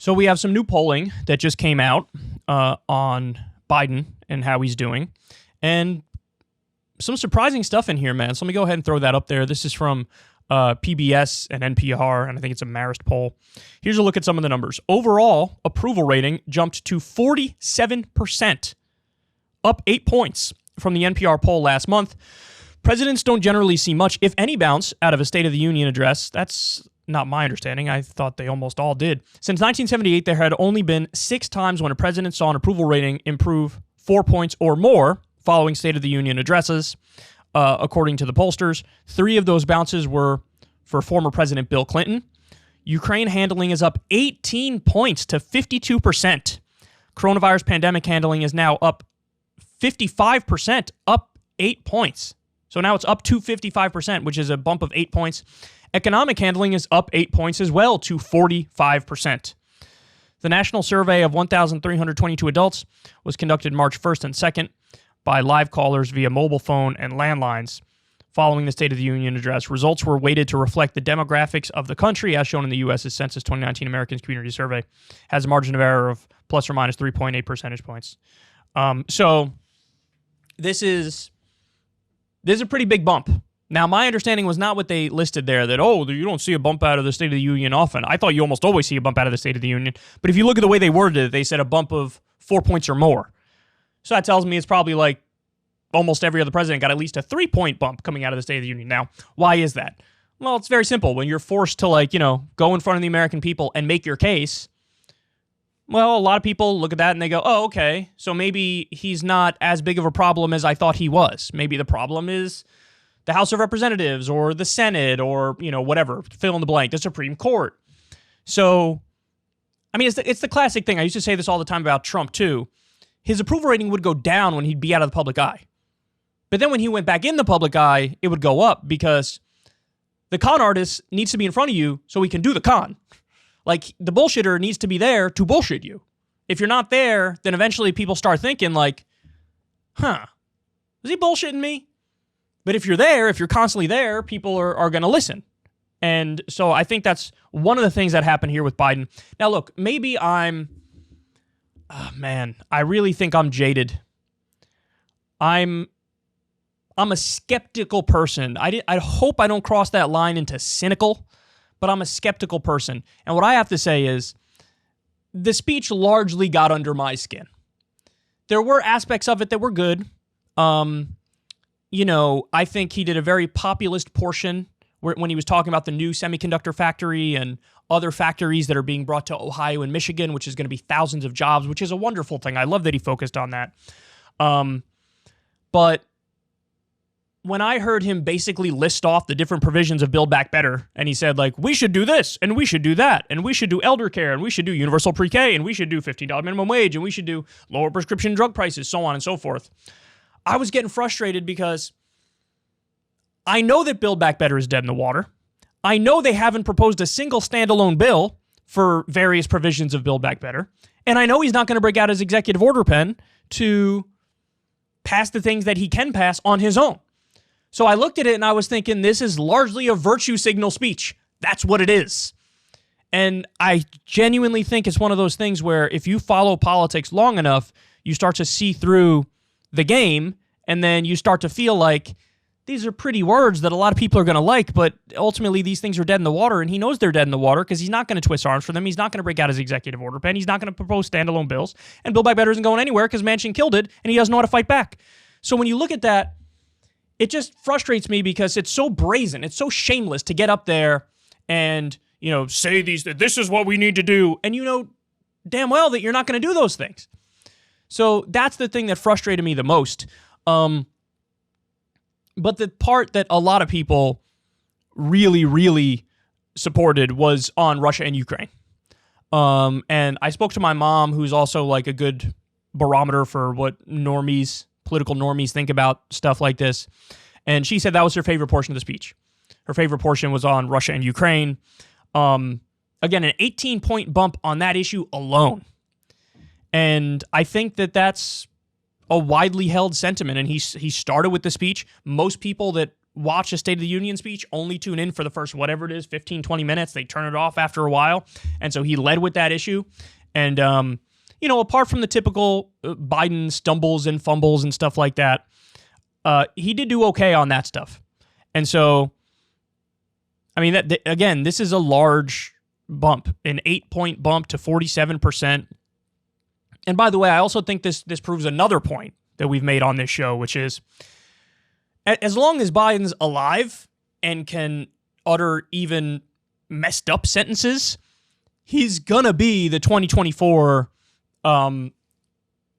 So we have some new polling that just came out on Biden and how he's doing. And some surprising stuff in here, man. So let me go ahead and throw that up there. This is from PBS and NPR, and I think it's a Marist poll. Here's a look at some of the numbers. Overall, approval rating jumped to 47%, up 8 points from the NPR poll last month. Presidents don't generally see much, if any, bounce out of a State of the Union address. That's not my understanding. I thought they almost all did. Since 1978, there had only been 6 times when a president saw an approval rating improve 4 points or more following State of the Union addresses, according to the pollsters. 3 of those bounces were for former President Bill Clinton. Ukraine handling is up 18 points to 52%. Coronavirus pandemic handling is now up 55%, up 8 points. So now it's up to 55%, which is a bump of 8 points. Economic handling is up 8 points as well to 45%. The national survey of 1,322 adults was conducted March 1st and 2nd by live callers via mobile phone and landlines. Following the State of the Union address, results were weighted to reflect the demographics of the country, as shown in the U.S.'s Census 2019 Americans Community Survey, has a margin of error of plus or minus 3.8 percentage points. So this is a pretty big bump. Now, my understanding was not what they listed there, that, you don't see a bump out of the State of the Union often. I thought you almost always see a bump out of the State of the Union. But if you look at the way they worded it, they said a bump of 4 points or more. So that tells me it's probably like almost every other president got at least a 3-point bump coming out of the State of the Union. Now, why is that? Well, it's very simple. When you're forced to, go in front of the American people and make your case, well, a lot of people look at that and they go, okay, so maybe he's not as big of a problem as I thought he was. Maybe the problem is the House of Representatives or the Senate or, whatever, fill in the blank, the Supreme Court. So, I mean, it's the classic thing. I used to say this all the time about Trump, too. His approval rating would go down when he'd be out of the public eye. But then when he went back in the public eye, it would go up because the con artist needs to be in front of you so he can do the con. Like, the bullshitter needs to be there to bullshit you. If you're not there, then eventually people start thinking like, is he bullshitting me? But if you're there, if you're constantly there, people are going to listen. And so I think that's one of the things that happened here with Biden. Now, look, maybe I really think I'm jaded. I'm a skeptical person. I hope I don't cross that line into cynical, but I'm a skeptical person. And what I have to say is the speech largely got under my skin. There were aspects of it that were good. I think he did a very populist portion when he was talking about the new semiconductor factory and other factories that are being brought to Ohio and Michigan, which is going to be thousands of jobs, which is a wonderful thing. I love that he focused on that. But when I heard him basically list off the different provisions of Build Back Better, and he said, we should do this, and we should do that, and we should do elder care, and we should do universal pre-K, and we should do $15 minimum wage, and we should do lower prescription drug prices, so on and so forth, I was getting frustrated because I know that Build Back Better is dead in the water. I know they haven't proposed a single standalone bill for various provisions of Build Back Better, and I know he's not going to break out his executive order pen to pass the things that he can pass on his own. So I looked at it and I was thinking, this is largely a virtue signal speech. That's what it is. And I genuinely think it's one of those things where if you follow politics long enough, you start to see through the game, and then you start to feel like these are pretty words that a lot of people are going to like, but ultimately these things are dead in the water, and he knows they're dead in the water because he's not going to twist arms for them. He's not going to break out his executive order pen. He's not going to propose standalone bills, and Build Back Better isn't going anywhere because Manchin killed it, and he doesn't know how to fight back. So when you look at that, it just frustrates me because it's so brazen, it's so shameless to get up there and, say this is what we need to do, and you know damn well that you're not going to do those things. So that's the thing that frustrated me the most. But the part that a lot of people really, really supported was on Russia and Ukraine. And I spoke to my mom, who's also a good barometer for what political normies think about stuff like this. And she said that was her favorite portion of the speech. Her favorite portion was on Russia and Ukraine. Again, an 18-point bump on that issue alone. And I think that that's a widely held sentiment. And he started with the speech. Most people that watch a State of the Union speech, only tune in for the first, whatever it is, 15, 20 minutes. They turn it off after a while. And so he led with that issue. And, apart from the typical Biden stumbles and fumbles and stuff like that, he did do okay on that stuff. And so, I mean, again, this is a large bump, an 8-point bump to 47%. And by the way, I also think this proves another point that we've made on this show, which is as long as Biden's alive and can utter even messed up sentences, he's gonna be the 2024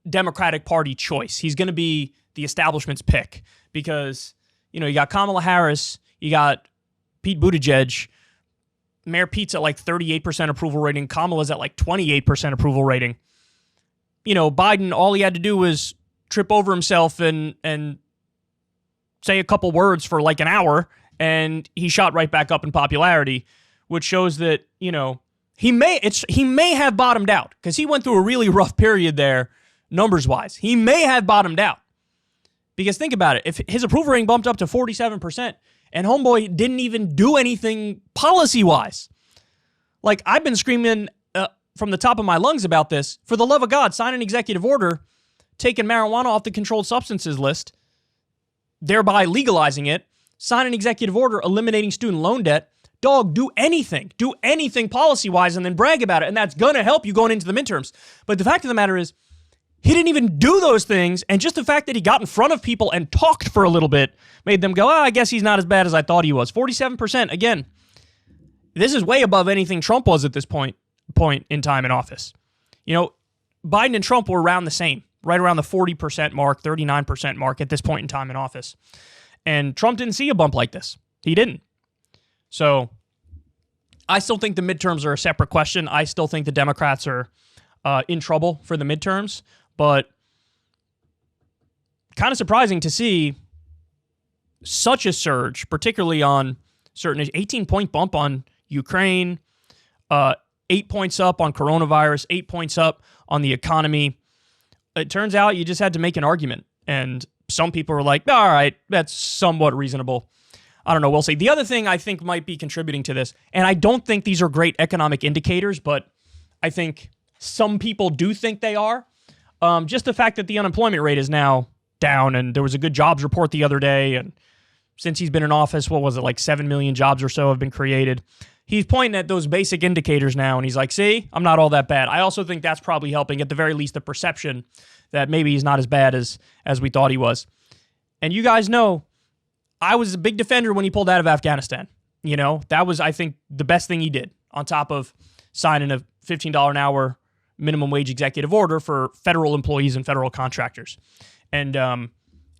Democratic Party choice. He's gonna be the establishment's pick because, you got Kamala Harris, you got Pete Buttigieg, Mayor Pete's at like 38% approval rating, Kamala's at like 28% approval rating. Biden, all he had to do was trip over himself and say a couple words for like an hour, and he shot right back up in popularity, which shows that, he may have bottomed out because he went through a really rough period there, numbers-wise. He may have bottomed out. Because think about it, if his approval rating bumped up to 47%, and homeboy didn't even do anything policy-wise. Like, I've been screaming from the top of my lungs about this. For the love of God, sign an executive order taking marijuana off the controlled substances list, thereby legalizing it. Sign an executive order eliminating student loan debt. Dog, do anything policy-wise and then brag about it, and that's going to help you going into the midterms. But the fact of the matter is, he didn't even do those things, and just the fact that he got in front of people and talked for a little bit made them go, I guess he's not as bad as I thought he was. 47%, again, this is way above anything Trump was at this point in time in office. Biden and Trump were around the same, right around the 40% mark, 39% mark at this point in time in office. And Trump didn't see a bump like this. He didn't. So I still think the midterms are a separate question. I still think the Democrats are in trouble for the midterms, but kind of surprising to see such a surge, particularly on certain 18-point bump on Ukraine, 8 points up on coronavirus, 8 points up on the economy. It turns out you just had to make an argument, and some people were like, all right, that's somewhat reasonable. I don't know, we'll see. The other thing I think might be contributing to this, and I don't think these are great economic indicators, but I think some people do think they are. Just the fact that the unemployment rate is now down, and there was a good jobs report the other day, and since he's been in office, what was it, like 7 million jobs or so have been created. He's pointing at those basic indicators now, and he's like, see, I'm not all that bad. I also think that's probably helping, at the very least, the perception that maybe he's not as bad as we thought he was. And you guys know, I was a big defender when he pulled out of Afghanistan. That was, I think, the best thing he did, on top of signing a $15 an hour minimum wage executive order for federal employees and federal contractors. And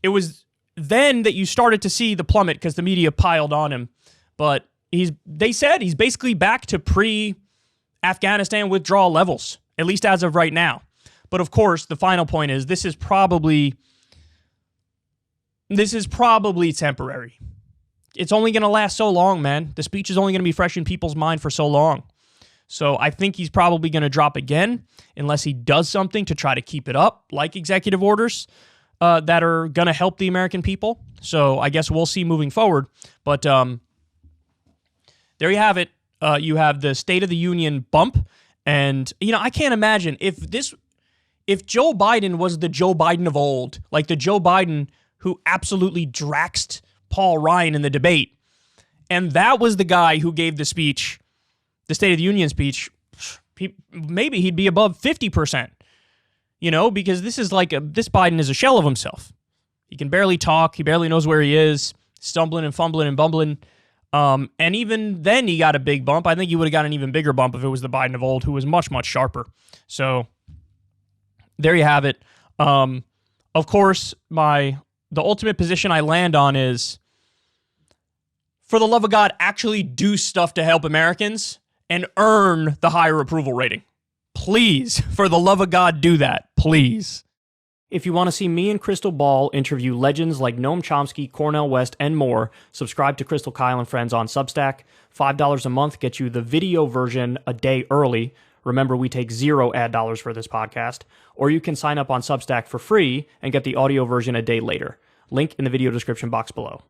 it was then that you started to see the plummet because the media piled on him. But they said he's basically back to pre-Afghanistan withdrawal levels, at least as of right now. But of course, the final point is this is probably temporary. It's only going to last so long, man. The speech is only going to be fresh in people's mind for so long. So I think he's probably going to drop again unless he does something to try to keep it up, like executive orders that are going to help the American people. So I guess we'll see moving forward. But there you have it. You have the State of the Union bump. And, I can't imagine if Joe Biden was the Joe Biden of old, like the Joe Biden who absolutely draxed Paul Ryan in the debate, and that was the guy who gave the speech, the State of the Union speech, maybe he'd be above 50%, because this Biden is a shell of himself. He can barely talk. He barely knows where he is, stumbling and fumbling and bumbling. And even then he got a big bump. I think he would have got an even bigger bump if it was the Biden of old, who was much, much sharper. So there you have it. Of course, the ultimate position I land on is, for the love of God, actually do stuff to help Americans and earn the higher approval rating. Please, for the love of God, do that. Please. If you want to see me and Crystal Ball interview legends like Noam Chomsky, Cornel West, and more, subscribe to Crystal Kyle and Friends on Substack. $5 a month gets you the video version a day early. Remember, we take 0 ad dollars for this podcast. Or you can sign up on Substack for free and get the audio version a day later. Link in the video description box below.